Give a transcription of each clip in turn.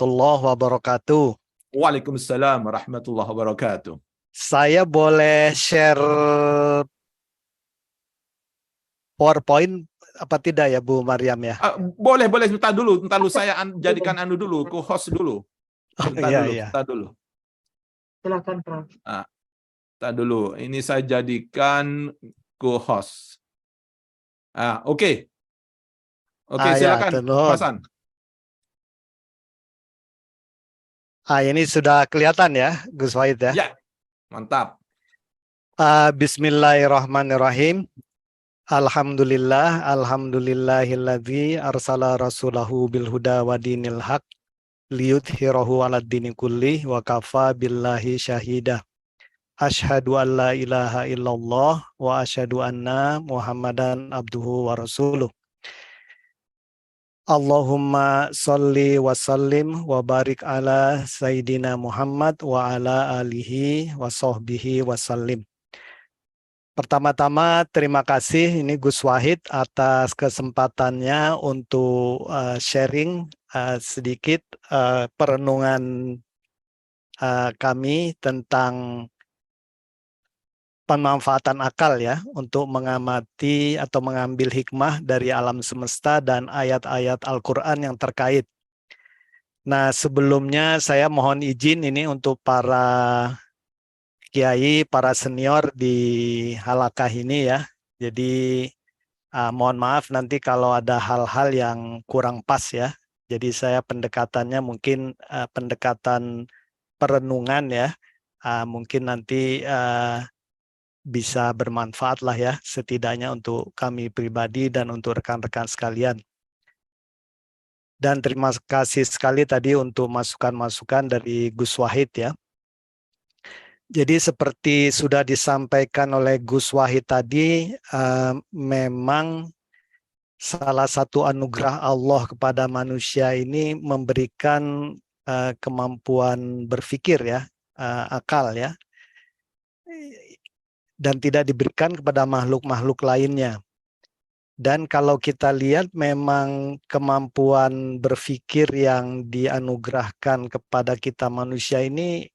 warahmatullahi wabarakatuh. Waalaikumsalam warahmatullahi wabarakatuh. Saya boleh share PowerPoint apa tidak ya Bu Maryam ya? Boleh, sebentar dulu saya jadikan dulu, co-host dulu. Sebentar dulu. Silakan, Prof. Sebentar dulu. Ini saya jadikan co-host. Oke. Silakan, Mas An. Ini sudah kelihatan ya, Gus Wahid ya? Ya, mantap. Bismillahirrahmanirrahim. Alhamdulillahilladzi arsala rasulahu bil huda wa dinil haq liyudhhirahu 'alad dini kulli wa kafa billahi syahida. Asyhadu an la ilaha illallah wa asyhadu anna Muhammadan abduhu wa rasuluh. Allahumma sholli wa sallim wa barik ala Sayyidina Muhammad wa ala alihi wa sahbihi wa sallim. Pertama-tama terima kasih ini Gus Wahid atas kesempatannya untuk sharing sedikit perenungan kami tentang pemanfaatan akal ya untuk mengamati atau mengambil hikmah dari alam semesta dan ayat-ayat Al-Quran yang terkait. Nah, sebelumnya saya mohon izin ini untuk para kiai, para senior di halakah ini ya. Jadi mohon maaf nanti kalau ada hal-hal yang kurang pas ya. Jadi saya pendekatannya mungkin pendekatan perenungan ya. Mungkin nanti bisa bermanfaat lah ya, setidaknya untuk kami pribadi dan untuk rekan-rekan sekalian. Dan terima kasih sekali tadi untuk masukan-masukan dari Gus Wahid ya. Jadi seperti sudah disampaikan oleh Gus Wahid tadi, memang salah satu anugerah Allah kepada manusia ini memberikan kemampuan berpikir ya, akal ya. Dan tidak diberikan kepada makhluk-makhluk lainnya. Dan kalau kita lihat memang kemampuan berpikir yang dianugerahkan kepada kita manusia ini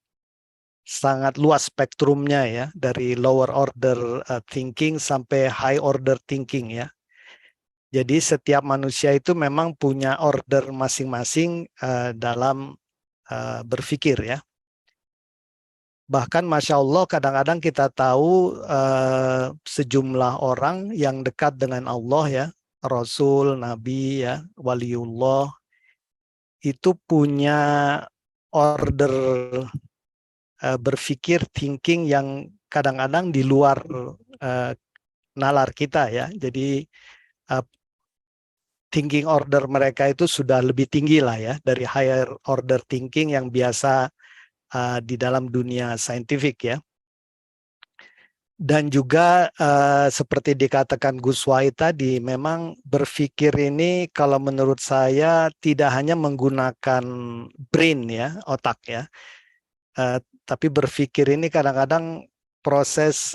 sangat luas spektrumnya ya, dari lower order thinking sampai high order thinking ya. Jadi setiap manusia itu memang punya order masing-masing dalam berpikir ya. Bahkan Masya Allah kadang-kadang kita tahu sejumlah orang yang dekat dengan Allah ya, Rasul, Nabi ya, Waliullah, itu punya order berpikir, thinking yang kadang-kadang di luar nalar kita ya. Jadi thinking order mereka itu sudah lebih tinggi lah ya, dari higher order thinking yang biasa di dalam dunia saintifik ya. Dan juga seperti dikatakan Gus Wahid tadi, memang berpikir ini kalau menurut saya tidak hanya menggunakan brain ya, otak ya, tapi berpikir ini kadang-kadang proses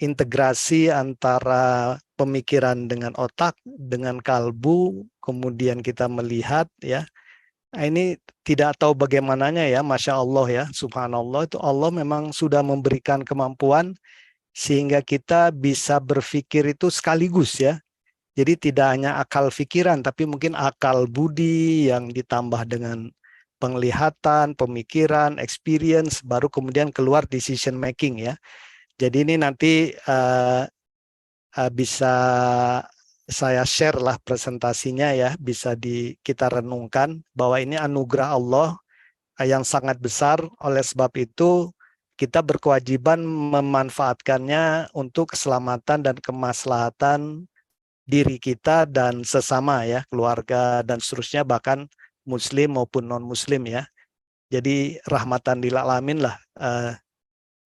integrasi antara pemikiran dengan otak, dengan kalbu, kemudian kita melihat ya. Nah, ini tidak tahu bagaimananya ya, Masya Allah ya, Subhanallah, itu Allah memang sudah memberikan kemampuan sehingga kita bisa berpikir itu sekaligus ya. Jadi tidak hanya akal pikiran, tapi mungkin akal budi yang ditambah dengan penglihatan, pemikiran, experience, baru kemudian keluar decision making ya. Jadi ini nanti bisa saya share lah presentasinya ya, bisa kita renungkan bahwa ini anugerah Allah yang sangat besar. Oleh sebab itu kita berkewajiban memanfaatkannya untuk keselamatan dan kemaslahatan diri kita dan sesama ya, keluarga dan seterusnya, bahkan muslim maupun non muslim ya. Jadi rahmatan lil alamin lah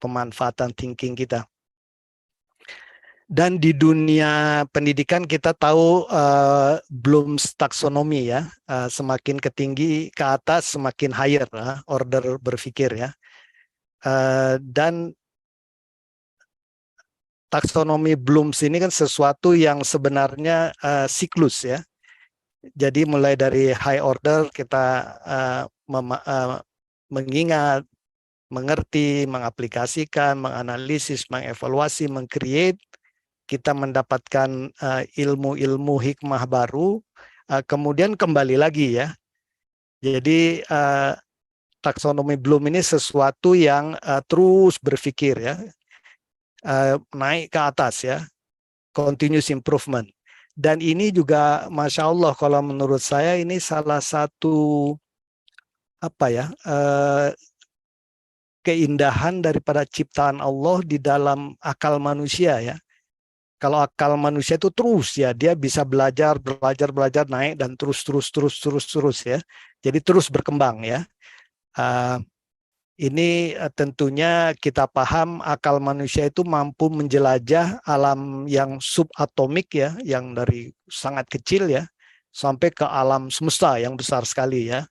pemanfaatan thinking kita. Dan di dunia pendidikan kita tahu Bloom's taxonomy ya, semakin ke tinggi ke atas semakin higher order berpikir ya. Dan taksonomi Bloom's ini kan sesuatu yang sebenarnya siklus ya. Jadi mulai dari high order kita mengingat, mengerti, mengaplikasikan, menganalisis, mengevaluasi, mengcreate, kita mendapatkan ilmu-ilmu hikmah baru, kemudian kembali lagi ya. Jadi taksonomi Bloom ini sesuatu yang terus berpikir ya, naik ke atas ya, continuous improvement. Dan ini juga Masya Allah kalau menurut saya ini salah satu apa ya, keindahan daripada ciptaan Allah di dalam akal manusia ya. Kalau akal manusia itu terus ya, dia bisa belajar naik dan terus ya. Jadi terus berkembang ya. Ini tentunya kita paham akal manusia itu mampu menjelajah alam yang subatomik ya, yang dari sangat kecil ya, sampai ke alam semesta yang besar sekali ya.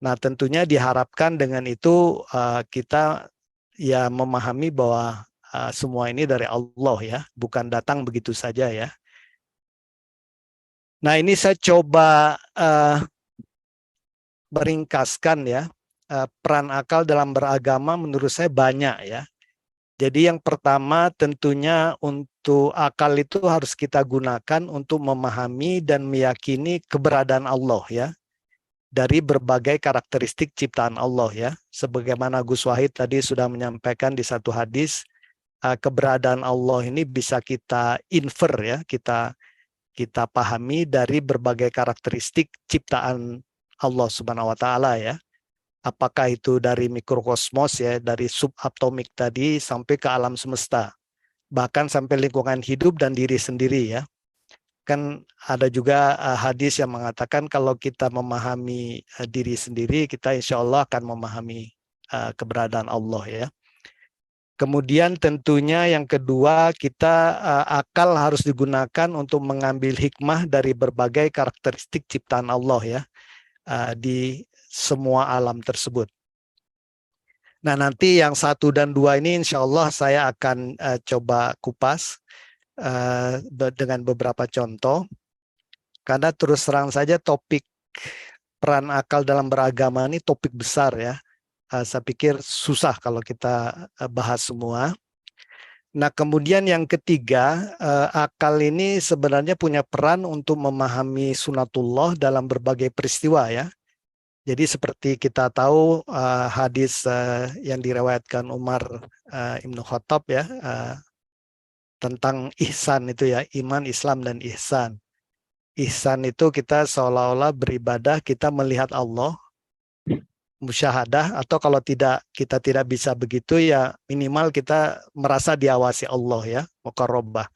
Nah tentunya diharapkan dengan itu kita ya memahami bahwa semua ini dari Allah ya, bukan datang begitu saja ya. Nah ini saya coba meringkaskan ya, peran akal dalam beragama menurut saya banyak ya. Jadi yang pertama tentunya untuk akal itu harus kita gunakan untuk memahami dan meyakini keberadaan Allah ya. Dari berbagai karakteristik ciptaan Allah ya. Sebagaimana Gus Wahid tadi sudah menyampaikan di satu hadis, keberadaan Allah ini bisa kita infer ya, kita pahami dari berbagai karakteristik ciptaan Allah Subhanahu wa taala ya. Apakah itu dari mikrokosmos ya, dari subatomik tadi sampai ke alam semesta. Bahkan sampai lingkungan hidup dan diri sendiri ya. Kan ada juga hadis yang mengatakan kalau kita memahami diri sendiri, kita insya Allah akan memahami keberadaan Allah ya. Kemudian tentunya yang kedua, kita akal harus digunakan untuk mengambil hikmah dari berbagai karakteristik ciptaan Allah ya, di semua alam tersebut. Nah nanti yang 1 dan 2 ini insya Allah saya akan coba kupas dengan beberapa contoh, karena terus terang saja topik peran akal dalam beragama ini topik besar ya. Saya pikir susah kalau kita bahas semua. Nah kemudian yang ketiga, akal ini sebenarnya punya peran untuk memahami sunatullah dalam berbagai peristiwa ya. Jadi seperti kita tahu hadis yang diriwayatkan Umar Ibnu Khattab ya, tentang ihsan itu ya, iman, Islam, dan ihsan. Ihsan itu kita seolah-olah beribadah, kita melihat Allah, musyahadah, atau kalau kita tidak bisa begitu ya minimal kita merasa diawasi Allah ya, muqarrabah.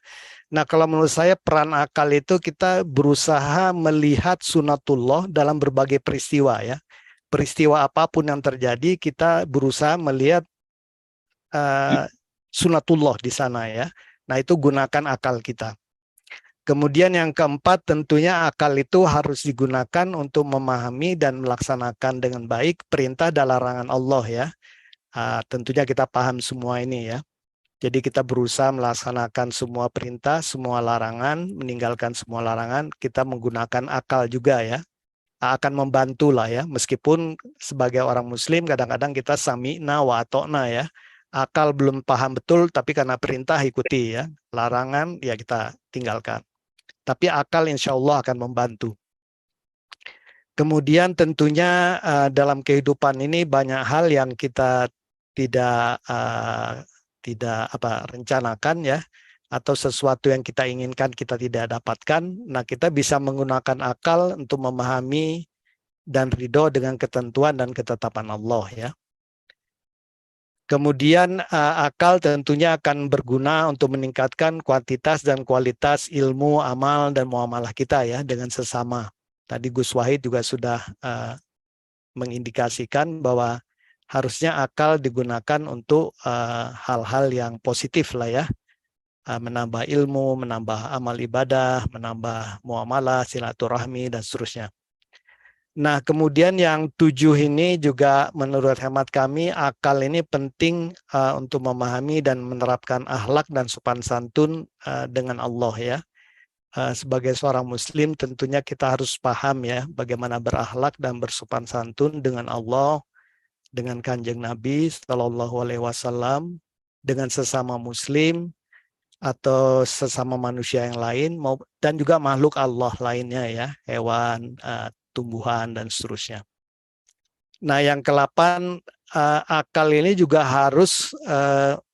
Nah kalau menurut saya peran akal itu kita berusaha melihat sunatullah dalam berbagai peristiwa ya. Peristiwa apapun yang terjadi kita berusaha melihat sunatullah di sana ya. Nah itu gunakan akal kita. Kemudian yang keempat tentunya akal itu harus digunakan untuk memahami dan melaksanakan dengan baik perintah dan larangan Allah ya. Tentunya kita paham semua ini ya. Jadi kita berusaha melaksanakan semua perintah, semua larangan, meninggalkan semua larangan, kita menggunakan akal juga ya. Akan membantu lah ya, meskipun sebagai orang muslim kadang-kadang kita sami'na wa ata'na ya. Akal belum paham betul, tapi karena perintah ikuti ya. Larangan ya kita tinggalkan. Tapi akal insya Allah akan membantu. Kemudian tentunya dalam kehidupan ini banyak hal yang kita tidak rencanakan ya, atau sesuatu yang kita inginkan kita tidak dapatkan. Nah kita bisa menggunakan akal untuk memahami dan ridho dengan ketentuan dan ketetapan Allah ya. Kemudian akal tentunya akan berguna untuk meningkatkan kuantitas dan kualitas ilmu, amal, dan muamalah kita ya dengan sesama. Tadi Gus Wahid juga sudah mengindikasikan bahwa harusnya akal digunakan untuk hal-hal yang positif lah ya. Menambah ilmu, menambah amal ibadah, menambah muamalah, silaturahmi, dan seterusnya. Nah, kemudian yang 7 ini juga menurut hemat kami, akal ini penting untuk memahami dan menerapkan akhlak dan sopan santun dengan Allah ya. sebagai seorang muslim tentunya kita harus paham ya bagaimana berakhlak dan bersopan santun dengan Allah, dengan Kanjeng Nabi Shallallahu Alaihi Wasallam, dengan sesama muslim atau sesama manusia yang lain, dan juga makhluk Allah lainnya ya, hewan, tumbuhan dan seterusnya. Nah, yang ke-8, akal ini juga harus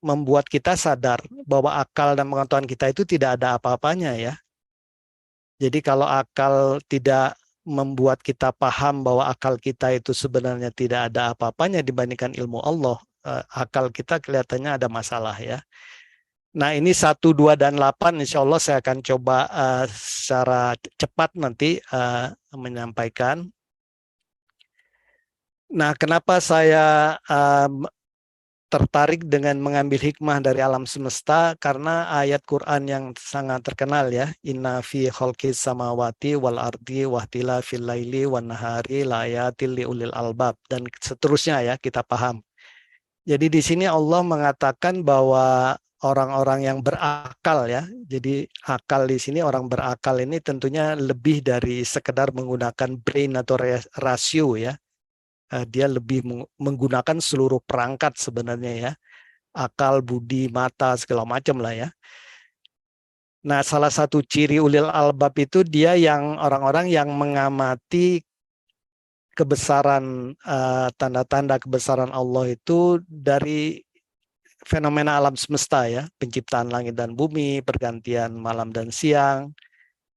membuat kita sadar bahwa akal dan pengetahuan kita itu tidak ada apa-apanya ya. Jadi kalau akal tidak membuat kita paham bahwa akal kita itu sebenarnya tidak ada apa-apanya dibandingkan ilmu Allah, akal kita kelihatannya ada masalah ya. Nah ini 1, 2, dan 8 insya Allah saya akan coba secara cepat nanti menyampaikan. Nah kenapa saya tertarik dengan mengambil hikmah dari alam semesta, karena ayat Quran yang sangat terkenal ya, inna fi khalqis samawati wal ardi wahtila fil laili wan nahari layatil liulil albab, dan seterusnya ya, kita paham. Jadi di sini Allah mengatakan bahwa orang-orang yang berakal ya, jadi akal di sini, orang berakal ini tentunya lebih dari sekedar menggunakan brain atau rasio ya. Dia lebih menggunakan seluruh perangkat sebenarnya ya, akal, budi, mata, segala macam lah ya. Nah salah satu ciri ulil albab itu dia yang orang-orang yang mengamati kebesaran, tanda-tanda kebesaran Allah itu dari fenomena alam semesta ya, penciptaan langit dan bumi, pergantian malam dan siang,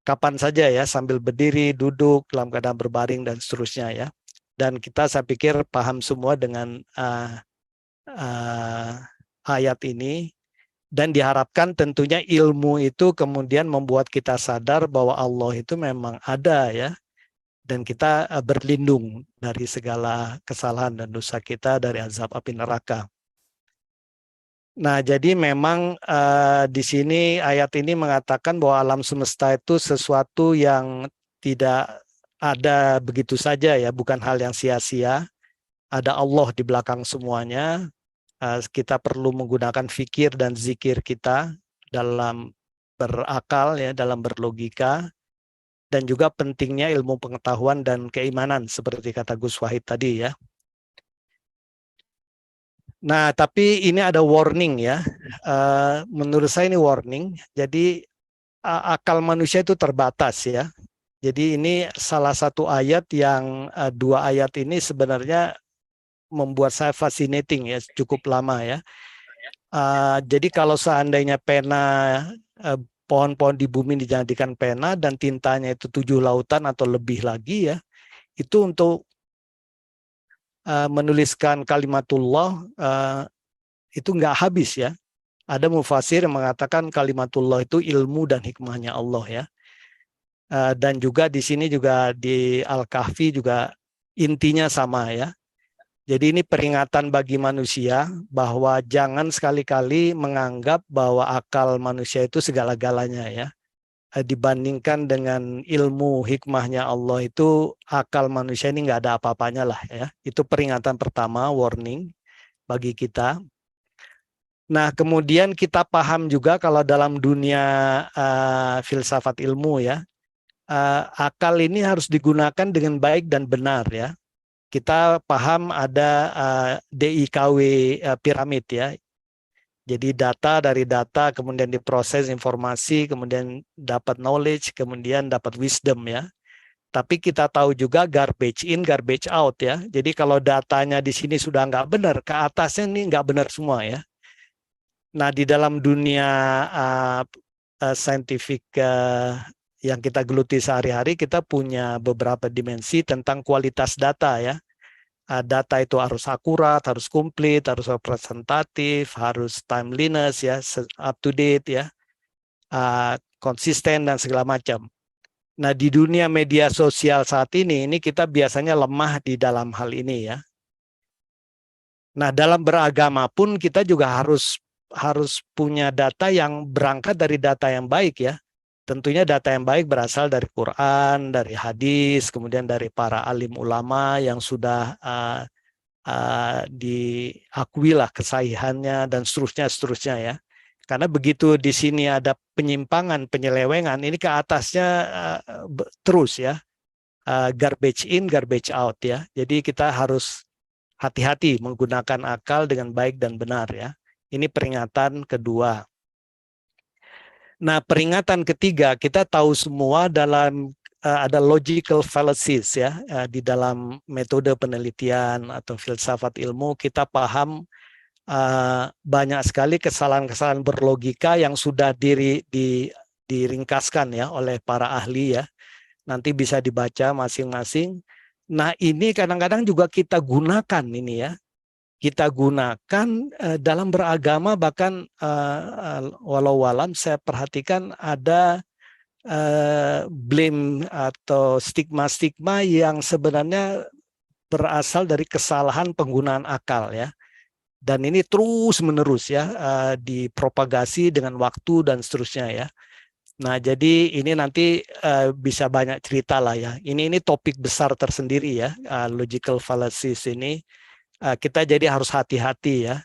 kapan saja ya, sambil berdiri, duduk, dalam keadaan berbaring dan seterusnya ya. Dan kita saya pikir paham semua dengan ayat ini, dan diharapkan tentunya ilmu itu kemudian membuat kita sadar bahwa Allah itu memang ada ya, dan kita berlindung dari segala kesalahan dan dosa kita, dari azab api neraka. Nah jadi memang di sini ayat ini mengatakan bahwa alam semesta itu sesuatu yang tidak ada begitu saja ya, bukan hal yang sia-sia. Ada Allah di belakang semuanya. Kita perlu menggunakan fikir dan zikir kita dalam berakal ya, dalam berlogika, dan juga pentingnya ilmu pengetahuan dan keimanan seperti kata Gus Wahid tadi ya. Nah, tapi ini ada warning ya. Menurut saya ini warning. Jadi akal manusia itu terbatas ya. Jadi ini salah satu ayat yang 2 ayat ini sebenarnya membuat saya fascinating ya, cukup lama ya. Jadi kalau seandainya pena, pohon-pohon di bumi dijadikan pena dan tintanya itu 7 lautan atau lebih lagi ya, itu untuk menuliskan kalimatullah itu nggak habis ya. Ada mufasir yang mengatakan kalimatullah itu ilmu dan hikmahnya Allah ya. Dan juga di sini juga di Al-Kahfi juga intinya sama ya. Jadi ini peringatan bagi manusia bahwa jangan sekali-kali menganggap bahwa akal manusia itu segala-galanya ya. Dibandingkan dengan ilmu hikmahnya Allah itu, akal manusia ini nggak ada apa-apanya lah ya. Itu peringatan pertama, warning bagi kita. Nah kemudian kita paham juga kalau dalam dunia filsafat ilmu ya, akal ini harus digunakan dengan baik dan benar ya. Kita paham ada DIKW piramid ya. Jadi data, dari data kemudian diproses informasi, kemudian dapat knowledge, kemudian dapat wisdom ya. Tapi kita tahu juga garbage in, garbage out ya. Jadi kalau datanya di sini sudah nggak benar, ke atasnya ini nggak benar semua ya. Nah di dalam dunia scientific yang kita geluti sehari-hari, kita punya beberapa dimensi tentang kualitas data ya. Data itu harus akurat, harus komplit, harus representatif, harus timeliness ya, up to date ya, konsisten dan segala macam. Nah di dunia media sosial saat ini kita biasanya lemah di dalam hal ini ya. Nah dalam beragama pun kita juga harus punya data yang berangkat dari data yang baik ya. Tentunya data yang baik berasal dari Quran, dari hadis, kemudian dari para alim ulama yang sudah diakui lah kesahihannya dan seterusnya ya. Karena begitu di sini ada penyimpangan, penyelewengan, ini ke atasnya terus ya, garbage in, garbage out ya. Jadi kita harus hati-hati menggunakan akal dengan baik dan benar ya. Ini peringatan kedua. Nah, peringatan ketiga, kita tahu semua dalam ada logical fallacies ya, di dalam metode penelitian atau filsafat ilmu kita paham banyak sekali kesalahan-kesalahan berlogika yang sudah diringkaskan ya oleh para ahli ya. Nanti bisa dibaca masing-masing. Nah, ini kadang-kadang juga kita gunakan ini ya. Kita gunakan dalam beragama, bahkan walau alam saya perhatikan ada blame atau stigma-stigma yang sebenarnya berasal dari kesalahan penggunaan akal ya. Dan ini terus-menerus ya dipropagasi dengan waktu dan seterusnya ya. Nah, jadi ini nanti bisa banyak cerita lah ya. Ini topik besar tersendiri ya, logical fallacies ini. Kita jadi harus hati-hati ya.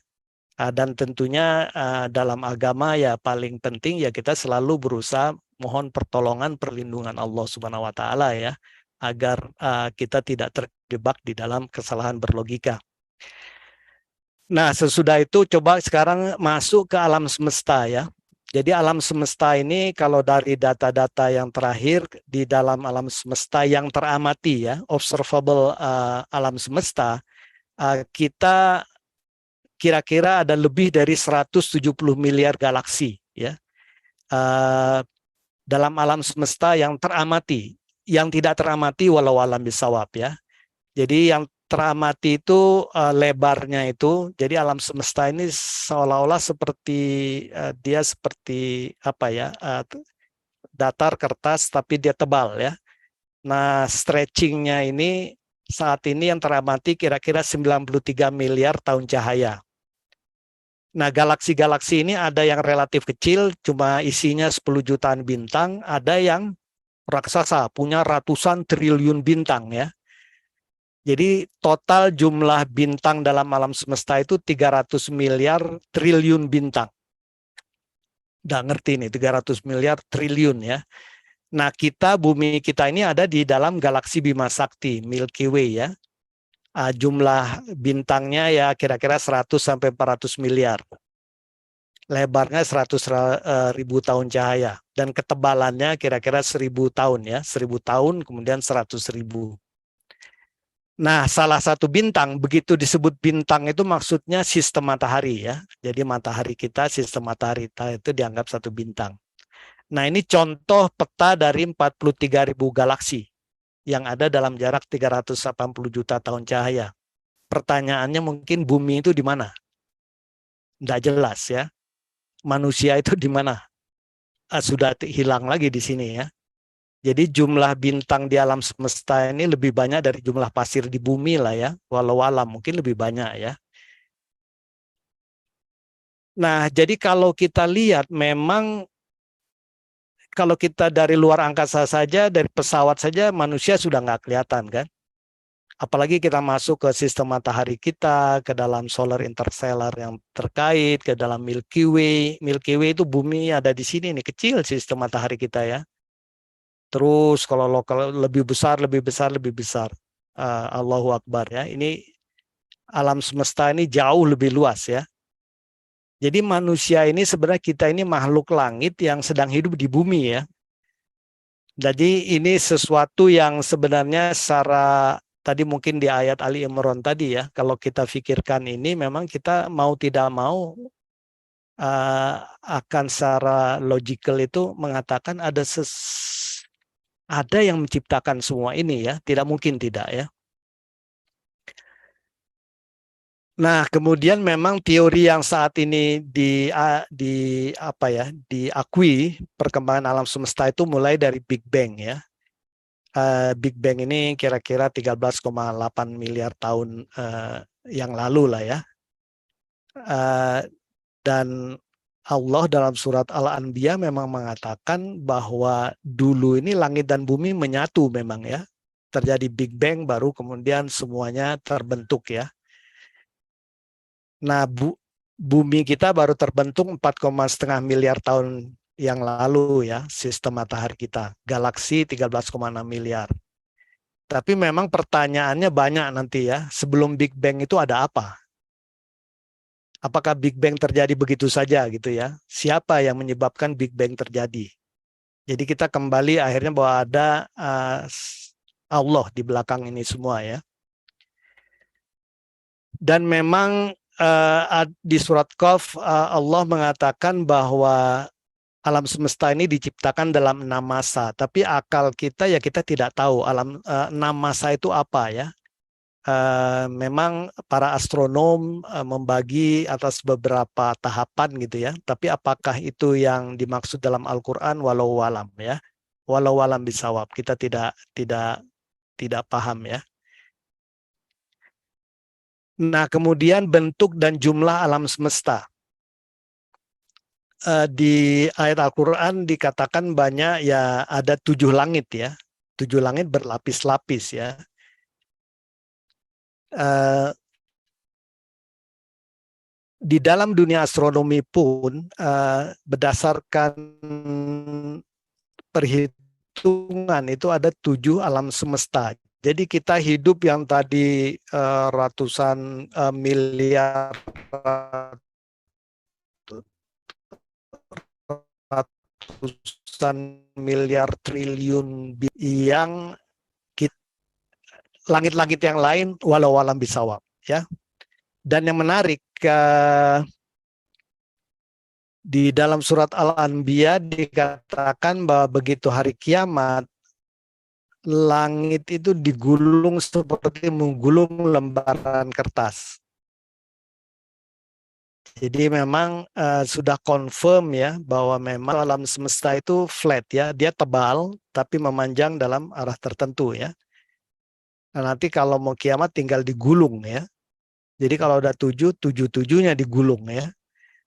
Dan tentunya dalam agama ya paling penting ya kita selalu berusaha mohon pertolongan perlindungan Allah Subhanahu wa taala ya, agar kita tidak terjebak di dalam kesalahan berlogika. Nah, sesudah itu coba sekarang masuk ke alam semesta ya. Jadi alam semesta ini kalau dari data-data yang terakhir di dalam alam semesta yang teramati ya, observable alam semesta, kita kira-kira ada lebih dari 170 miliar galaksi ya. Dalam alam semesta yang teramati, yang tidak teramati walau alam bisawab ya. Jadi yang teramati itu lebarnya itu, jadi alam semesta ini seolah-olah seperti dia seperti apa ya, datar kertas tapi dia tebal ya. Nah, stretchingnya ini saat ini yang teramati kira-kira 93 miliar tahun cahaya. Nah, galaksi-galaksi ini ada yang relatif kecil, cuma isinya 10 jutaan bintang, ada yang raksasa, punya ratusan triliun bintang ya. Jadi total jumlah bintang dalam alam semesta itu 300 miliar triliun bintang. Nggak ngerti nih, 300 miliar triliun ya. Nah, bumi kita ini ada di dalam galaksi Bima Sakti, Milky Way ya. Jumlah bintangnya ya kira-kira 100 sampai 400 miliar. Lebarnya 100 ribu tahun cahaya. Dan ketebalannya kira-kira 1000 tahun ya. 1000 tahun kemudian 100 ribu. Nah, salah satu bintang, begitu disebut bintang itu maksudnya sistem matahari ya. Jadi matahari kita, sistem matahari kita itu dianggap satu bintang. Nah, ini contoh peta dari 43.000 galaksi yang ada dalam jarak 380 juta tahun cahaya. Pertanyaannya mungkin bumi itu di mana? Nggak jelas ya. Manusia itu di mana? Sudah hilang lagi di sini ya. Jadi jumlah bintang di alam semesta ini lebih banyak dari jumlah pasir di bumi lah ya. Walau alam mungkin lebih banyak ya. Nah, jadi kalau kita lihat memang kalau kita dari luar angkasa saja, dari pesawat saja manusia sudah nggak kelihatan kan. Apalagi kita masuk ke sistem matahari kita, ke dalam solar interstellar yang terkait, ke dalam Milky Way. Milky Way itu bumi ada di sini nih, kecil sistem matahari kita ya. Terus kalau lokal lebih besar, lebih besar, lebih besar. Allahu Akbar ya. Ini alam semesta ini jauh lebih luas ya. Jadi manusia ini sebenarnya kita ini makhluk langit yang sedang hidup di bumi ya. Jadi ini sesuatu yang sebenarnya secara tadi mungkin di ayat Ali Imran tadi ya. Kalau kita pikirkan ini memang kita mau tidak mau akan secara logical itu mengatakan ada yang menciptakan semua ini ya, tidak mungkin tidak ya. Nah, kemudian memang teori yang saat ini diakui perkembangan alam semesta itu mulai dari Big Bang ya. Big Bang ini kira-kira 13,8 miliar tahun yang lalu lah ya. Dan Allah dalam surat Al-Anbiya memang mengatakan bahwa dulu ini langit dan bumi menyatu memang ya. Terjadi Big Bang baru kemudian semuanya terbentuk ya. Nah, bumi kita baru terbentuk 4,5 miliar tahun yang lalu ya, sistem matahari kita. Galaksi 13,6 miliar. Tapi memang pertanyaannya banyak nanti ya, sebelum Big Bang itu ada apa? Apakah Big Bang terjadi begitu saja gitu ya? Siapa yang menyebabkan Big Bang terjadi? Jadi kita kembali akhirnya bahwa ada Allah di belakang ini semua ya. Dan memang di surat Qaf Allah mengatakan bahwa alam semesta ini diciptakan dalam 6 masa, tapi akal kita ya kita tidak tahu 6 masa itu apa ya. Memang para astronom membagi atas beberapa tahapan gitu ya, tapi apakah itu yang dimaksud dalam Al-Quran, walau alam ya, walau alam bisawab, kita tidak paham ya. Nah, kemudian bentuk dan jumlah alam semesta. Di ayat Al-Quran dikatakan banyak ya, ada 7 langit ya. 7 langit berlapis-lapis ya. Di dalam dunia astronomi pun berdasarkan perhitungan itu ada 7 alam semesta. Jadi kita hidup yang tadi ratusan miliar triliun yang langit-langit yang lain walau alam bisawab ya. Dan yang menarik di dalam surat Al-Anbiya dikatakan bahwa begitu hari kiamat langit itu digulung seperti menggulung lembaran kertas. Jadi memang sudah confirm ya bahwa memang alam semesta itu flat ya, dia tebal tapi memanjang dalam arah tertentu ya. Nah, nanti kalau mau kiamat tinggal digulung ya. Jadi kalau ada 7, 7-7-nya digulung ya.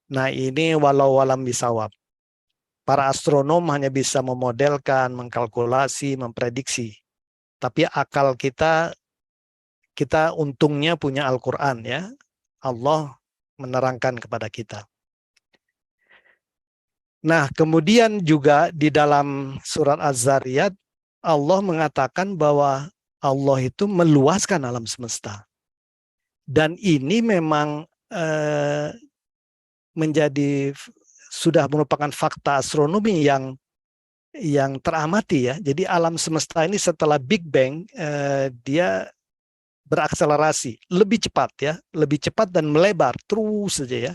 Nah ini walau alam bisawab. Para astronom hanya bisa memodelkan, mengkalkulasi, memprediksi. Tapi akal kita untungnya punya Al-Quran ya. Allah menerangkan kepada kita. Nah, kemudian juga di dalam surat Az-Zariyat, Allah mengatakan bahwa Allah itu meluaskan alam semesta. Dan ini memang menjadi sudah merupakan fakta astronomi yang teramati ya. Jadi alam semesta ini setelah Big Bang dia berakselerasi lebih cepat ya, lebih cepat dan melebar terus saja ya.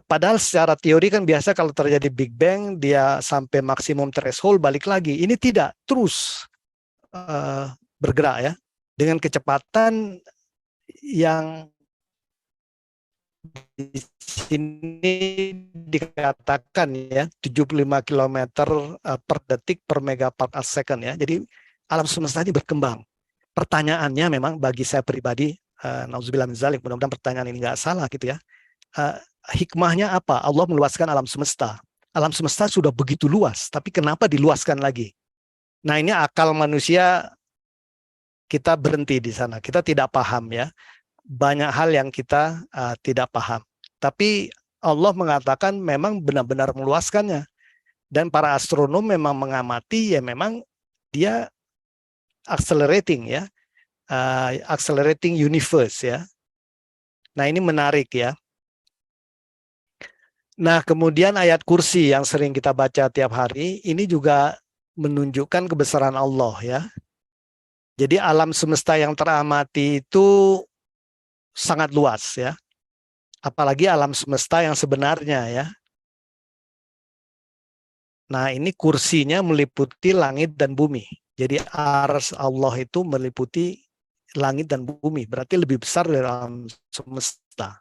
Padahal secara teori kan biasa kalau terjadi Big Bang dia sampai maksimum threshold balik lagi. Ini tidak, terus bergerak ya dengan kecepatan yang di sini dikatakan ya 75 km per detik per megapart a second ya. Jadi alam semesta ini berkembang. Pertanyaannya memang bagi saya pribadi, nauzubillah min dzalik, mudah-mudahan pertanyaan ini nggak salah gitu ya. Hikmahnya apa? Allah meluaskan alam semesta. Alam semesta sudah begitu luas, tapi kenapa diluaskan lagi? Nah ini akal manusia kita berhenti di sana. Kita tidak paham ya. Banyak hal yang kita tidak paham. Tapi Allah mengatakan memang benar-benar meluaskannya. Dan para astronom memang mengamati ya memang dia accelerating ya. Accelerating universe ya. Nah ini menarik ya. Nah kemudian ayat kursi yang sering kita baca tiap hari ini juga menunjukkan kebesaran Allah ya. Jadi alam semesta yang teramati itu sangat luas ya. Apalagi alam semesta yang sebenarnya ya. Nah ini kursinya meliputi langit dan bumi. Jadi ars Allah itu meliputi langit dan bumi. Berarti lebih besar dari alam semesta.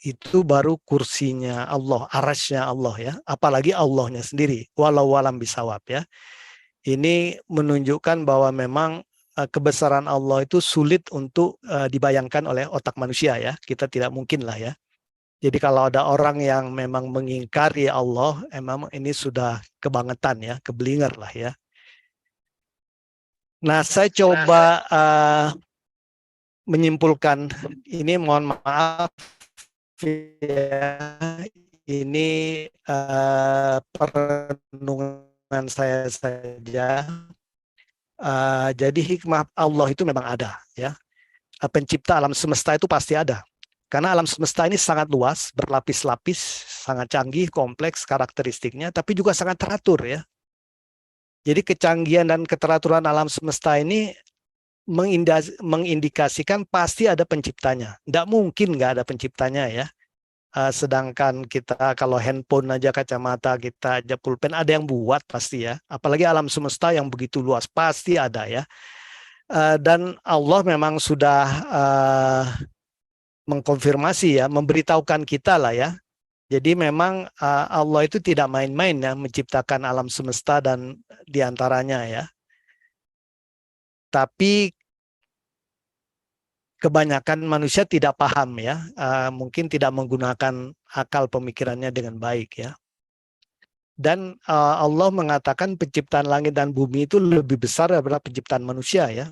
Itu baru kursinya Allah, arasnya Allah ya. Apalagi Allahnya sendiri. Walau alam bisawab ya. Ini menunjukkan bahwa memang kebesaran Allah itu sulit untuk dibayangkan oleh otak manusia ya. Kita tidak mungkin lah ya. Jadi kalau ada orang yang memang mengingkari Allah, emang ini sudah kebangetan ya, keblinger lah ya. Nah saya coba menyimpulkan ini, mohon maaf ya, ini perenungan saya saja. Jadi hikmah Allah itu memang ada, ya. Pencipta alam semesta itu pasti ada. Karena alam semesta ini sangat luas, berlapis-lapis, sangat canggih, kompleks karakteristiknya, tapi juga sangat teratur, ya. Jadi kecanggihan dan keteraturan alam semesta ini mengindikasikan pasti ada penciptanya. Tidak mungkin nggak ada penciptanya, ya. Sedangkan kita kalau handphone aja, kacamata kita aja, pulpen, ada yang buat pasti, ya. Apalagi alam semesta yang begitu luas, pasti ada, ya. Dan Allah memang sudah mengkonfirmasi, ya, memberitahukan kita lah, ya. Jadi memang Allah itu tidak main-main, ya, menciptakan alam semesta dan diantaranya, ya. Tapi kebanyakan manusia tidak paham, ya, mungkin tidak menggunakan akal pemikirannya dengan baik, ya. Dan Allah mengatakan penciptaan langit dan bumi itu lebih besar daripada penciptaan manusia, ya.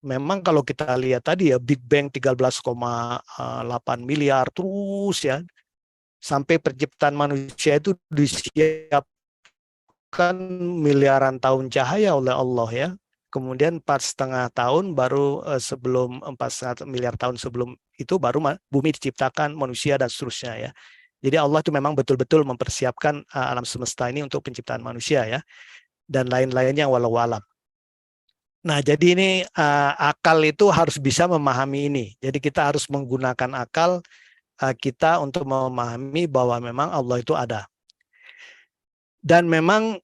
Memang kalau kita lihat tadi, ya, Big Bang 13,8 miliar terus, ya, sampai penciptaan manusia itu disiapkan miliaran tahun cahaya oleh Allah, ya. Kemudian 4,5 tahun baru sebelum 4,5 miliar tahun sebelum itu baru bumi diciptakan, manusia dan seterusnya, ya. Jadi Allah itu memang betul-betul mempersiapkan alam semesta ini untuk penciptaan manusia, ya, dan lain-lainnya walau alam. Nah, jadi ini akal itu harus bisa memahami ini. Jadi kita harus menggunakan akal kita untuk memahami bahwa memang Allah itu ada. Dan memang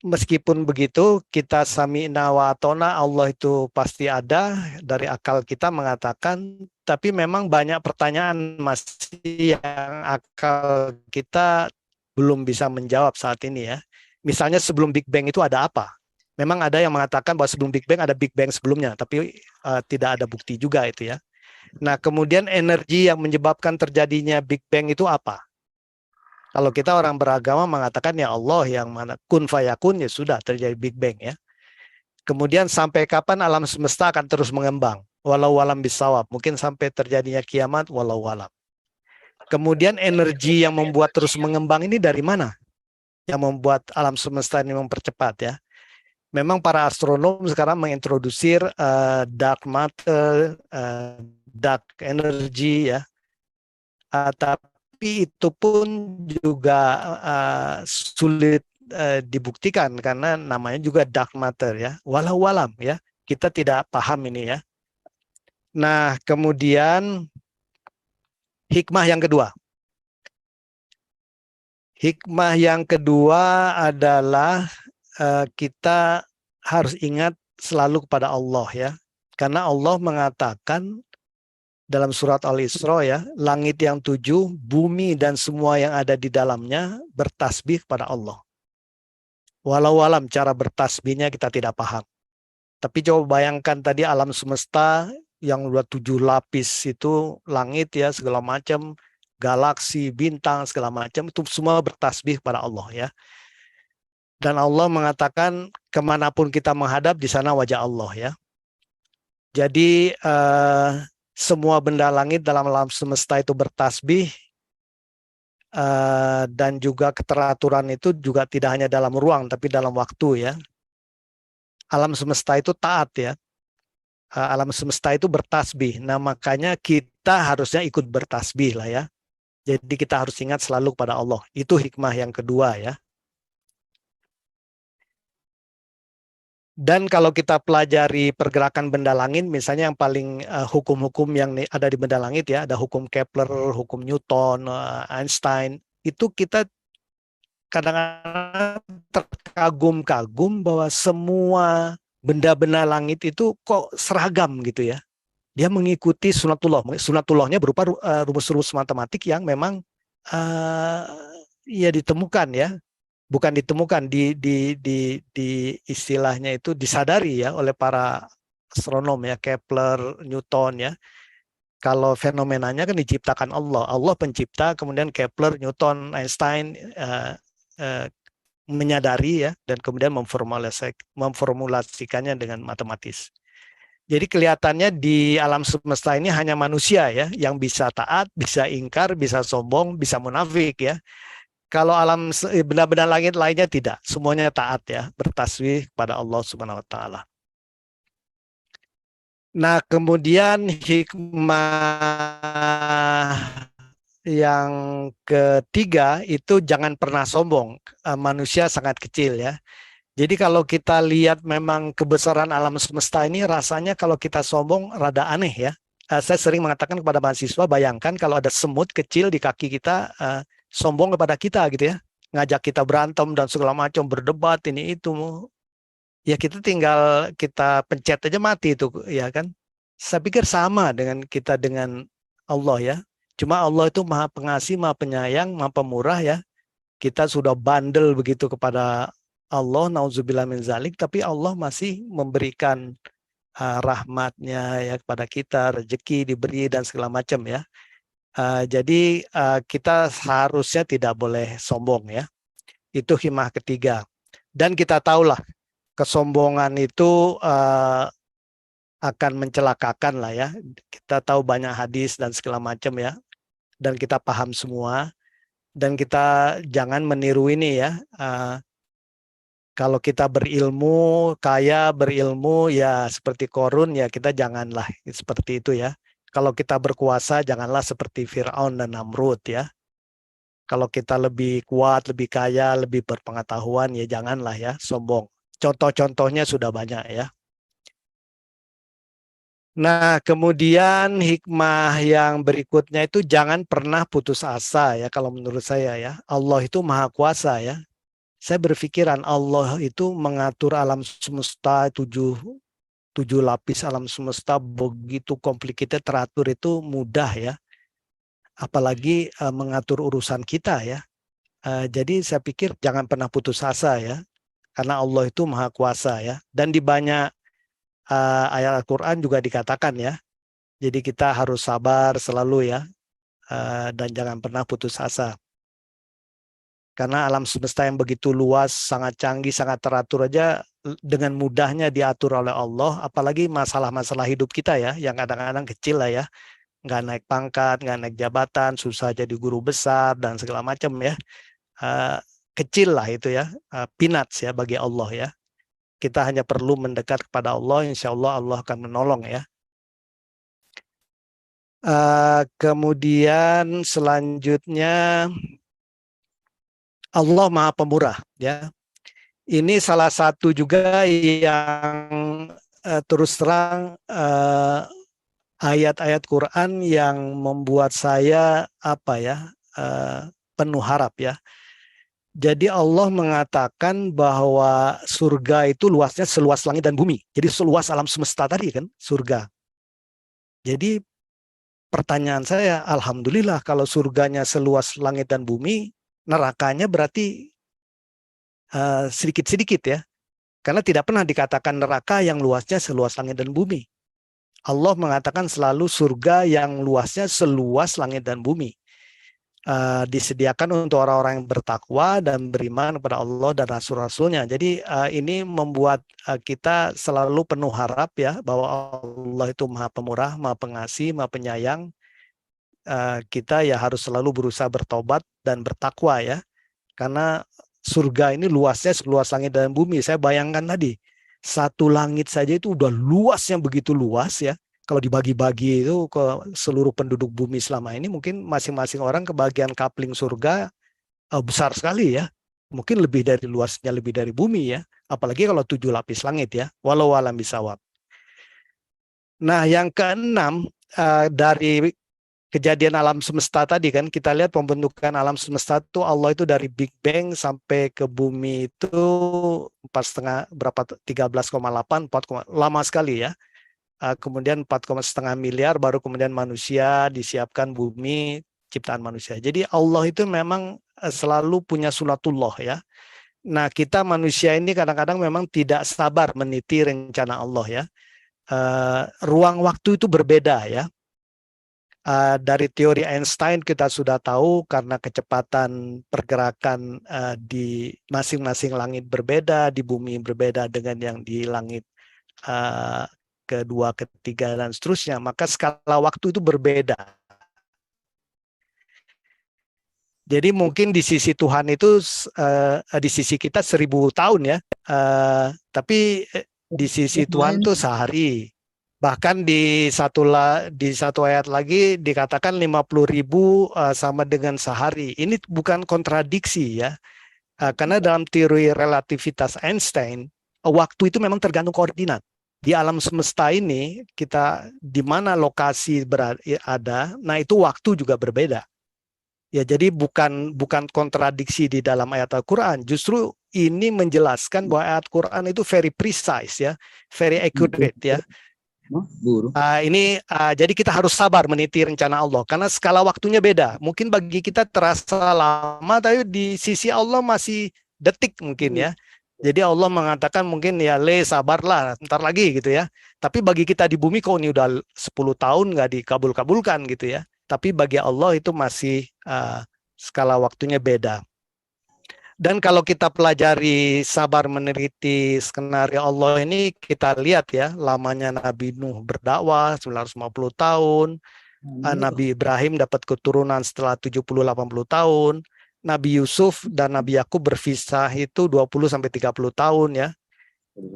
meskipun begitu, kita sami'na wa atona, Allah itu pasti ada, dari akal kita mengatakan, tapi memang banyak pertanyaan masih yang akal kita belum bisa menjawab saat ini, ya. Misalnya sebelum Big Bang itu ada apa? Memang ada yang mengatakan bahwa sebelum Big Bang ada Big Bang sebelumnya, tapi tidak ada bukti juga itu, ya. Nah, kemudian energi yang menyebabkan terjadinya Big Bang itu apa? Kalau kita orang beragama mengatakan ya Allah yang mana kun fayakun, ya sudah terjadi Big Bang, ya. Kemudian sampai kapan alam semesta akan terus mengembang? Walau alam bisawab, mungkin sampai terjadinya kiamat, walau alam. Kemudian energi yang membuat terus mengembang ini dari mana? Yang membuat alam semesta ini mempercepat, ya. Memang para astronom sekarang mengintrodusir dark matter, dark energy, ya. Tapi itu pun juga sulit dibuktikan karena namanya juga dark matter, ya. Walau alam, ya. Kita tidak paham ini, ya. Nah, kemudian hikmah yang kedua. Hikmah yang kedua adalah kita harus ingat selalu kepada Allah, ya. Karena Allah mengatakan dalam surat Al-Isra, ya, langit yang 7, bumi dan semua yang ada di dalamnya bertasbih kepada Allah. Walau alam cara bertasbihnya kita tidak paham. Tapi coba bayangkan tadi alam semesta yang udah 7 lapis itu, langit, ya, segala macam, galaksi, bintang, segala macam, itu semua bertasbih kepada Allah, ya. Dan Allah mengatakan kemanapun kita menghadap, di sana wajah Allah, ya. Jadi semua benda langit dalam alam semesta itu bertasbih, dan juga keteraturan itu juga tidak hanya dalam ruang, tapi dalam waktu, ya. Alam semesta itu taat, ya. Alam semesta itu bertasbih. Nah, makanya kita harusnya ikut bertasbih lah, ya. Jadi kita harus ingat selalu kepada Allah. Itu hikmah yang kedua, ya. Dan kalau kita pelajari pergerakan benda langit, misalnya yang paling hukum-hukum yang ada di benda langit, ya, ada hukum Kepler, hukum Newton, Einstein, itu kita kadang-kadang terkagum-kagum bahwa semua benda-benda langit itu kok seragam gitu, ya. Dia mengikuti sunatullah. Sunatullahnya berupa rumus-rumus matematik yang memang ya ditemukan, ya. Bukan ditemukan, di istilahnya itu disadari, ya, oleh para astronom, ya, Kepler, Newton, ya. Kalau fenomenanya kan diciptakan Allah, Allah pencipta, kemudian Kepler, Newton, Einstein menyadari, ya, dan kemudian memformulasikannya dengan matematis. Jadi kelihatannya di alam semesta ini hanya manusia ya yang bisa taat, bisa ingkar, bisa sombong, bisa munafik ya. Kalau benda-benda langit lainnya tidak, semuanya taat ya, bertasbih kepada Allah Subhanahu wa taala. Nah, kemudian hikmah yang ketiga itu jangan pernah sombong. Manusia sangat kecil ya. Jadi kalau kita lihat memang kebesaran alam semesta ini rasanya kalau kita sombong rada aneh ya. Saya sering mengatakan kepada mahasiswa, bayangkan kalau ada semut kecil di kaki kita, sombong kepada kita gitu ya. Ngajak kita berantem dan segala macam, berdebat ini itu. Ya kita tinggal kita pencet aja mati itu ya kan. Saya pikir sama dengan kita dengan Allah ya. Cuma Allah itu maha pengasih, maha penyayang, maha pemurah ya. Kita sudah bandel begitu kepada Allah, nauzubillah min zalik, tapi Allah masih memberikan rahmatnya ya kepada kita, rezeki diberi dan segala macam ya. Jadi kita seharusnya tidak boleh sombong ya. Itu hikmah ketiga. Dan kita tahulah kesombongan itu akan mencelakakan lah ya. Kita tahu banyak hadis dan segala macam ya. Dan kita paham semua. Dan kita jangan meniru ini ya. Kalau kita berilmu, kaya berilmu ya seperti Korun ya kita janganlah seperti itu ya. Kalau kita berkuasa janganlah seperti Fir'aun dan Namrud ya. Kalau kita lebih kuat, lebih kaya, lebih berpengetahuan ya janganlah ya sombong. Contoh-contohnya sudah banyak ya. Nah, kemudian hikmah yang berikutnya itu jangan pernah putus asa ya kalau menurut saya ya. Allah itu maha kuasa ya. Saya berpikiran Allah itu mengatur alam semesta tujuh lapis alam semesta begitu complicated, teratur itu mudah ya. Apalagi mengatur urusan kita ya. Jadi saya pikir jangan pernah putus asa ya. Karena Allah itu maha kuasa ya. Dan di banyak ayat Al-Quran juga dikatakan ya. Jadi kita harus sabar selalu ya. Dan jangan pernah putus asa. Karena alam semesta yang begitu luas, sangat canggih, sangat teratur aja dengan mudahnya diatur oleh Allah. Apalagi masalah-masalah hidup kita ya, yang kadang-kadang kecil lah ya. Nggak naik pangkat, nggak naik jabatan, susah jadi guru besar, dan segala macam ya. Kecil lah itu ya, peanuts ya bagi Allah ya. Kita hanya perlu mendekat kepada Allah, insya Allah Allah akan menolong ya. Kemudian selanjutnya Allah Maha Pemurah ya. Ini salah satu juga yang terus terang ayat-ayat Quran yang membuat saya penuh harap ya. Jadi Allah mengatakan bahwa surga itu luasnya seluas langit dan bumi. Jadi seluas alam semesta tadi kan surga. Jadi pertanyaan saya, alhamdulillah kalau surganya seluas langit dan bumi, nerakanya berarti sedikit-sedikit ya. Karena tidak pernah dikatakan neraka yang luasnya seluas langit dan bumi. Allah mengatakan selalu surga yang luasnya seluas langit dan bumi. Disediakan untuk orang-orang yang bertakwa dan beriman kepada Allah dan Rasul-Rasulnya. Jadi ini membuat kita selalu penuh harap ya bahwa Allah itu Maha Pemurah, Maha Pengasih, Maha Penyayang. Kita ya harus selalu berusaha bertobat dan bertakwa ya. Karena surga ini luasnya seluas langit dan bumi. Saya bayangkan tadi, satu langit saja itu udah luasnya begitu luas ya. Kalau dibagi-bagi itu ke seluruh penduduk bumi selama ini, mungkin masing-masing orang kebagian kapling surga besar sekali ya. Mungkin lebih dari luasnya, lebih dari bumi ya. Apalagi kalau 7 lapis langit ya. Walau alam bisawab. Nah yang keenam, dari kejadian alam semesta tadi kan, kita lihat pembentukan alam semesta itu Allah itu dari Big Bang sampai ke bumi itu 13,8, 4, lama sekali ya. Kemudian 4,5 miliar baru kemudian manusia disiapkan bumi ciptaan manusia. Jadi Allah itu memang selalu punya sunatullah ya. Nah kita manusia ini kadang-kadang memang tidak sabar meniti rencana Allah ya. Ruang waktu itu berbeda ya. Dari teori Einstein kita sudah tahu karena kecepatan pergerakan di masing-masing langit berbeda, di bumi berbeda dengan yang di langit kedua, ketiga, dan seterusnya. Maka skala waktu itu berbeda. Jadi mungkin di sisi Tuhan itu, di sisi kita 1000 tahun ya. Tapi di sisi Tuhan tuh sehari. Bahkan di satu ayat lagi dikatakan 50.000 sama dengan sehari. Ini bukan kontradiksi ya. Karena dalam teori relativitas Einstein, waktu itu memang tergantung koordinat. Di alam semesta ini, kita di mana lokasi ada, nah itu waktu juga berbeda. Ya, jadi bukan kontradiksi di dalam ayat Al-Quran. Justru ini menjelaskan bahwa ayat Quran itu very precise ya, very accurate ya. Jadi kita harus sabar meniti rencana Allah karena skala waktunya beda. Mungkin bagi kita terasa lama, tapi di sisi Allah masih detik mungkin ya. Jadi Allah mengatakan mungkin ya sabarlah, ntar lagi gitu ya. Tapi bagi kita di bumi kok ini udah 10 tahun nggak dikabul-kabulkan gitu ya. Tapi bagi Allah itu masih skala waktunya beda. Dan kalau kita pelajari sabar meneliti skenario Allah ini, kita lihat ya, lamanya Nabi Nuh berdakwah 950 tahun, Nabi Ibrahim dapat keturunan setelah 70-80 tahun, Nabi Yusuf dan Nabi Yakub berpisah itu 20-30 tahun ya.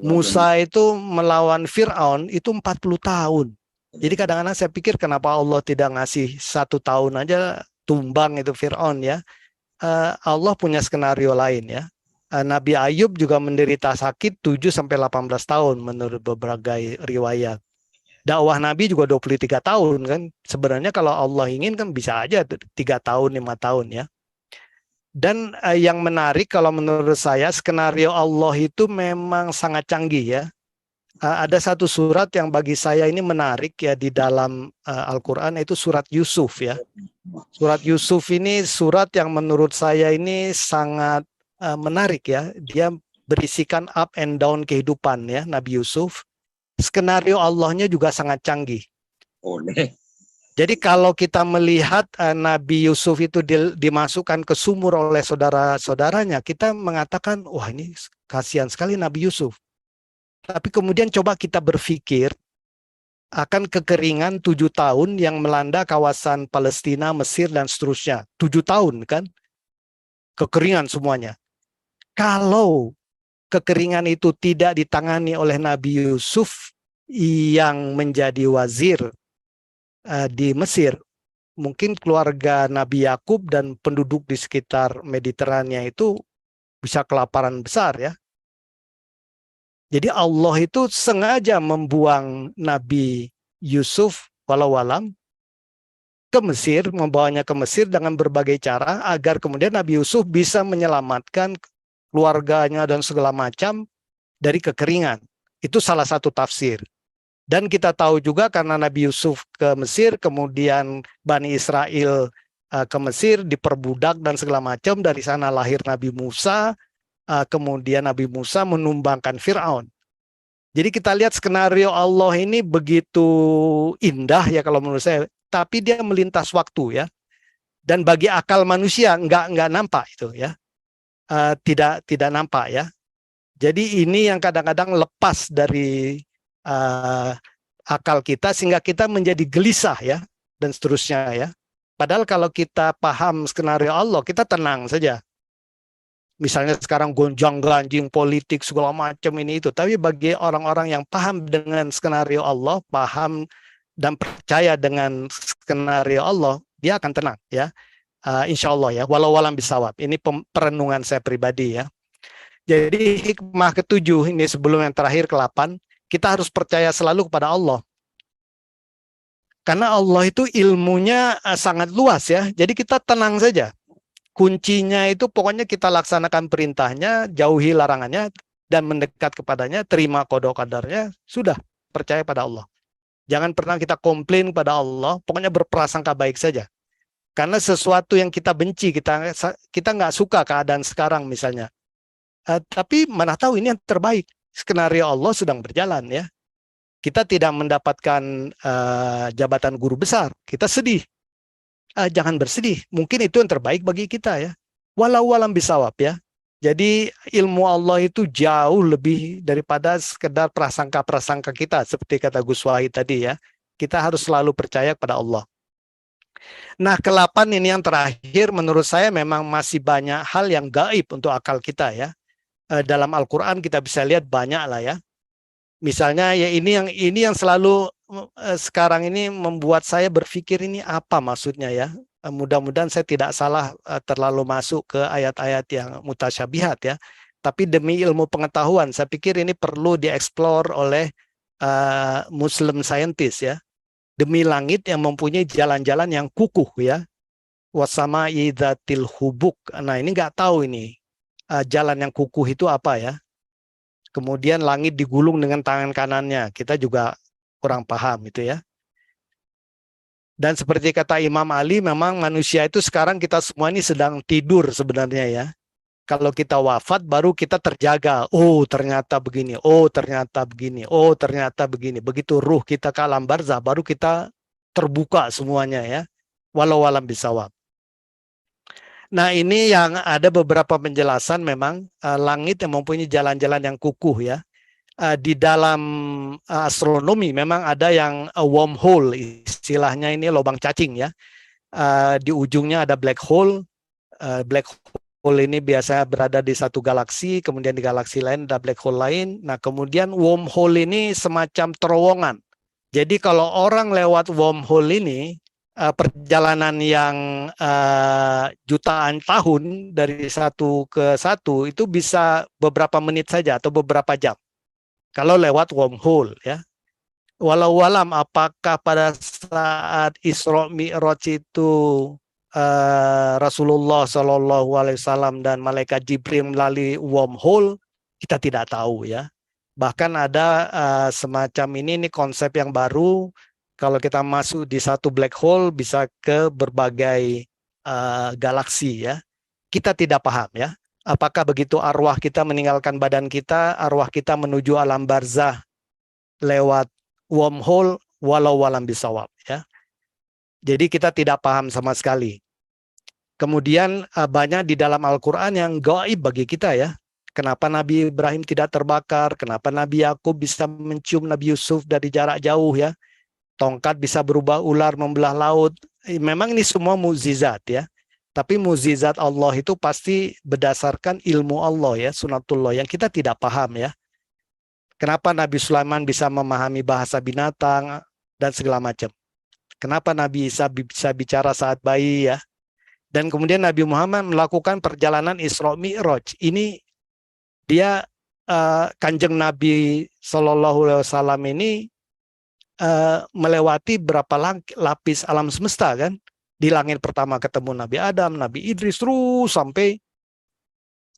Musa itu melawan Fir'aun itu 40 tahun. Jadi kadang-kadang saya pikir kenapa Allah tidak ngasih 1 tahun aja tumbang itu Fir'aun ya. Allah punya skenario lain ya. Nabi Ayub juga menderita sakit 7-18 tahun menurut beberapa riwayat. Dakwah Nabi juga 23 tahun kan. Sebenarnya kalau Allah ingin kan bisa aja 3 tahun, 5 tahun ya. Dan yang menarik kalau menurut saya skenario Allah itu memang sangat canggih ya. Ada satu surat yang bagi saya ini menarik ya di dalam Al-Quran, itu surat Yusuf ya. Surat Yusuf ini surat yang menurut saya ini sangat menarik ya. Dia berisikan up and down kehidupan ya Nabi Yusuf. Skenario Allahnya juga sangat canggih. Jadi kalau kita melihat Nabi Yusuf itu dimasukkan ke sumur oleh saudara-saudaranya, kita mengatakan, wah ini kasihan sekali Nabi Yusuf. Tapi kemudian coba kita berpikir akan kekeringan 7 tahun yang melanda kawasan Palestina, Mesir, dan seterusnya. 7 tahun kan? Kekeringan semuanya. Kalau kekeringan itu tidak ditangani oleh Nabi Yusuf yang menjadi wazir di Mesir, mungkin keluarga Nabi Yakub dan penduduk di sekitar Mediterania itu bisa kelaparan besar ya. Jadi Allah itu sengaja membuang Nabi Yusuf walau alam ke Mesir, membawanya ke Mesir dengan berbagai cara agar kemudian Nabi Yusuf bisa menyelamatkan keluarganya dan segala macam dari kekeringan. Itu salah satu tafsir. Dan kita tahu juga karena Nabi Yusuf ke Mesir, kemudian Bani Israel ke Mesir, diperbudak dan segala macam, dari sana lahir Nabi Musa, kemudian Nabi Musa menumbangkan Fir'aun. Jadi kita lihat skenario Allah ini begitu indah ya kalau menurut saya, tapi dia melintas waktu ya. Dan bagi akal manusia nggak nampak itu ya, tidak nampak ya. Jadi ini yang kadang-kadang lepas dari akal kita sehingga kita menjadi gelisah ya dan seterusnya ya. Padahal kalau kita paham skenario Allah, kita tenang saja. Misalnya sekarang gonjang-ganjing politik segala macam ini itu, tapi bagi orang-orang yang paham dengan skenario Allah, paham dan percaya dengan skenario Allah, dia akan tenang ya. Insya Allah ya, walau alam bisawab. Ini perenungan saya pribadi ya. Jadi hikmah ketujuh ini sebelum yang terakhir ke-8, kita harus percaya selalu kepada Allah. Karena Allah itu ilmunya sangat luas ya. Jadi kita tenang saja. Kuncinya itu pokoknya kita laksanakan perintahnya, jauhi larangannya, dan mendekat kepadanya, terima qada qadarnya, sudah percaya pada Allah. Jangan pernah kita komplain pada Allah, pokoknya berprasangka baik saja. Karena sesuatu yang kita benci, kita nggak suka keadaan sekarang misalnya. Tapi mana tahu ini yang terbaik. Skenario Allah sedang berjalan ya. Kita tidak mendapatkan jabatan guru besar, kita sedih. Jangan bersedih, mungkin itu yang terbaik bagi kita ya. Walau alam bisawab ya. Jadi ilmu Allah itu jauh lebih daripada sekedar prasangka-prasangka kita, seperti kata Gus Wahid tadi ya. Kita harus selalu percaya kepada Allah. Nah, ke-8 ini yang terakhir, menurut saya memang masih banyak hal yang gaib untuk akal kita ya. Dalam Al-Quran kita bisa lihat banyak lah ya. Misalnya ya ini yang selalu sekarang ini membuat saya berpikir ini apa maksudnya ya. Mudah-mudahan saya tidak salah terlalu masuk ke ayat-ayat yang mutasyabihat ya. Tapi demi ilmu pengetahuan, saya pikir ini perlu dieksplor oleh Muslim scientist ya. Demi langit yang mempunyai jalan-jalan yang kukuh ya. Wasama idzatil hubuk. Nah ini nggak tahu ini jalan yang kukuh itu apa ya. Kemudian langit digulung dengan tangan kanannya. Kita juga kurang paham itu ya. Dan seperti kata Imam Ali, memang manusia itu sekarang kita semua ini sedang tidur sebenarnya ya. Kalau kita wafat baru kita terjaga. Oh ternyata begini, oh ternyata begini, oh ternyata begini. Begitu ruh kita ke alam barzah baru kita terbuka semuanya ya. Walau alam bisawab. Nah ini yang ada beberapa penjelasan memang langit yang mempunyai jalan-jalan yang kukuh ya. Di dalam astronomi memang ada yang wormhole, istilahnya ini lubang cacing ya. Di ujungnya ada black hole. Black hole ini biasanya berada di satu galaksi, kemudian di galaksi lain ada black hole lain. Nah kemudian wormhole ini semacam terowongan. Jadi kalau orang lewat wormhole ini, perjalanan yang jutaan tahun dari satu ke satu itu bisa beberapa menit saja atau beberapa jam. Kalau lewat wormhole ya. Walau alam apakah pada saat Isra Mi'raj itu Rasulullah SAW dan malaikat Jibril melalui wormhole, kita tidak tahu ya. Bahkan ada semacam ini konsep yang baru. Kalau kita masuk di satu black hole bisa ke berbagai galaksi ya. Kita tidak paham ya. Apakah begitu arwah kita meninggalkan badan kita, arwah kita menuju alam barzah lewat wormhole, walau alam bisawab ya. Jadi kita tidak paham sama sekali. Kemudian banyak di dalam Al-Quran yang gaib bagi kita ya. Kenapa Nabi Ibrahim tidak terbakar, kenapa Nabi Yakub bisa mencium Nabi Yusuf dari jarak jauh ya. Tongkat bisa berubah ular membelah laut. Memang ini semua mukjizat ya. Tapi mukjizat Allah itu pasti berdasarkan ilmu Allah ya, sunatullah yang kita tidak paham ya. Kenapa Nabi Sulaiman bisa memahami bahasa binatang dan segala macam. Kenapa Nabi Isa bisa bicara saat bayi ya. Dan kemudian Nabi Muhammad melakukan perjalanan Isra Mi'raj. Ini dia Kanjeng Nabi SAW ini melewati berapa lapis alam semesta kan. Di langit pertama ketemu Nabi Adam, Nabi Idris, terus sampai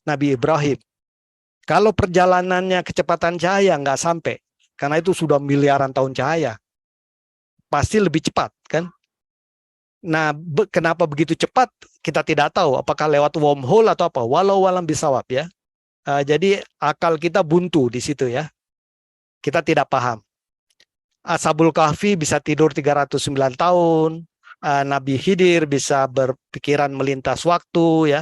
Nabi Ibrahim. Kalau perjalanannya kecepatan cahaya nggak sampai, karena itu sudah miliaran tahun cahaya. Pasti lebih cepat kan. Nah, kenapa begitu cepat? Kita tidak tahu. Apakah lewat wormhole atau apa? Walau alam bisawab ya. Jadi akal kita buntu di situ ya. Kita tidak paham. Ashabul Kahfi bisa tidur 309 tahun. Nabi Khidir bisa berpikiran melintas waktu ya.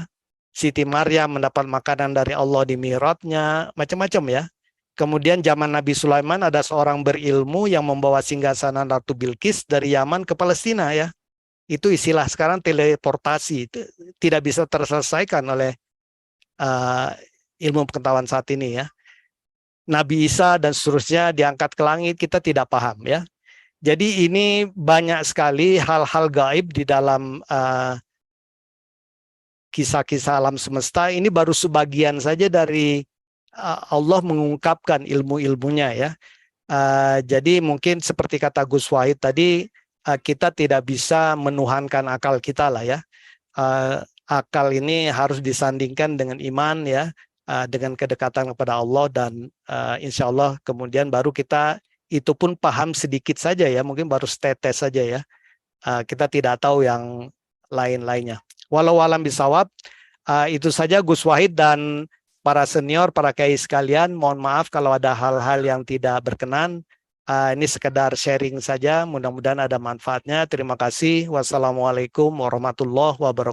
Siti Maryam mendapat makanan dari Allah di mi'rajnya, macam-macam ya. Kemudian zaman Nabi Sulaiman ada seorang berilmu yang membawa singgasana Ratu Bilqis dari Yaman ke Palestina ya. Itu istilah sekarang teleportasi, itu tidak bisa terselesaikan oleh ilmu pengetahuan saat ini ya. Nabi Isa dan seterusnya diangkat ke langit, kita tidak paham ya. Jadi ini banyak sekali hal-hal gaib di dalam kisah-kisah alam semesta. Ini baru sebagian saja dari Allah mengungkapkan ilmu-ilmunya ya. Jadi mungkin seperti kata Gus Wahid tadi, kita tidak bisa menuhankan akal kita lah ya. Akal ini harus disandingkan dengan iman ya, dengan kedekatan kepada Allah dan insya Allah kemudian baru kita itu pun paham sedikit saja ya, mungkin baru setetes saja ya. Kita tidak tahu yang lain-lainnya. Walau alam bisawab, itu saja Gus Wahid dan para senior, para kiai sekalian, mohon maaf kalau ada hal-hal yang tidak berkenan. Ini sekedar sharing saja, mudah-mudahan ada manfaatnya. Terima kasih. Wassalamualaikum warahmatullahi wabarakatuh.